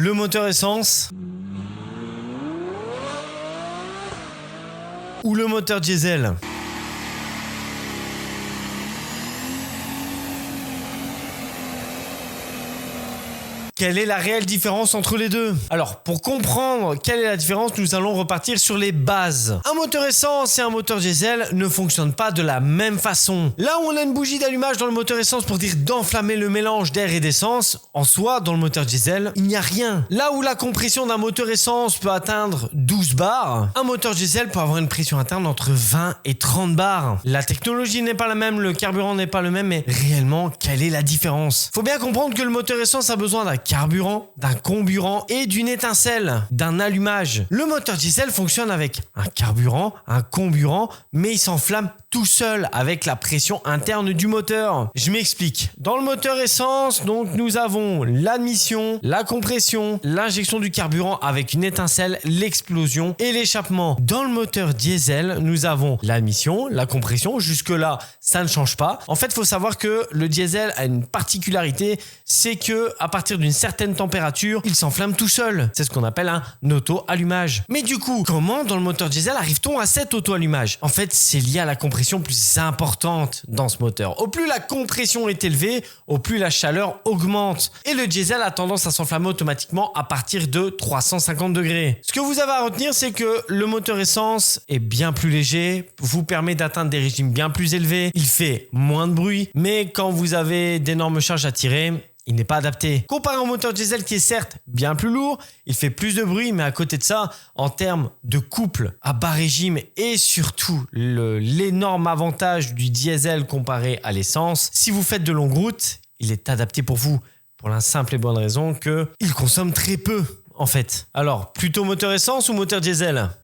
Le moteur essence ou le moteur diesel? Quelle est la réelle différence entre les deux? Alors, pour comprendre quelle est la différence, nous allons repartir sur les bases. Un moteur essence et un moteur diesel ne fonctionnent pas de la même façon. Là où on a une bougie d'allumage dans le moteur essence pour dire d'enflammer le mélange d'air et d'essence, en soi, dans le moteur diesel, il n'y a rien. Là où la compression d'un moteur essence peut atteindre 12 bars, un moteur diesel peut avoir une pression interne entre 20 et 30 bars. La technologie n'est pas la même, le carburant n'est pas le même, mais réellement, quelle est la différence? Faut bien comprendre que le moteur essence a besoin d'un carburant, d'un comburant et d'une étincelle, d'un allumage. Le moteur diesel fonctionne avec un carburant, un comburant, mais il s'enflamme tout seul avec la pression interne du moteur. Je m'explique. Dans le moteur essence, donc nous avons l'admission, la compression, l'injection du carburant avec une étincelle, l'explosion et l'échappement. Dans le moteur diesel, nous avons l'admission, la compression. Jusque-là, ça ne change pas. En fait, il faut savoir que le diesel a une particularité, c'est que à partir d'une certaine température, il s'enflamme tout seul. C'est ce qu'on appelle un auto-allumage. Mais du coup, comment dans le moteur diesel arrive-t-on à cet auto-allumage? En fait, c'est lié à la compression plus importante dans ce moteur. Au plus la compression est élevée, au plus la chaleur augmente. Et le diesel a tendance à s'enflammer automatiquement à partir de 350 degrés. Ce que vous avez à retenir, c'est que le moteur essence est bien plus léger, vous permet d'atteindre des régimes bien plus élevés, il fait moins de bruit, mais quand vous avez d'énormes charges à tirer, il n'est pas adapté. Comparé au moteur diesel qui est certes bien plus lourd, il fait plus de bruit, mais à côté de ça, en termes de couple à bas régime et surtout l'énorme avantage du diesel comparé à l'essence, si vous faites de longues routes, il est adapté pour vous. Pour la simple et bonne raison qu'il consomme très peu en fait. Alors, plutôt moteur essence ou moteur diesel ?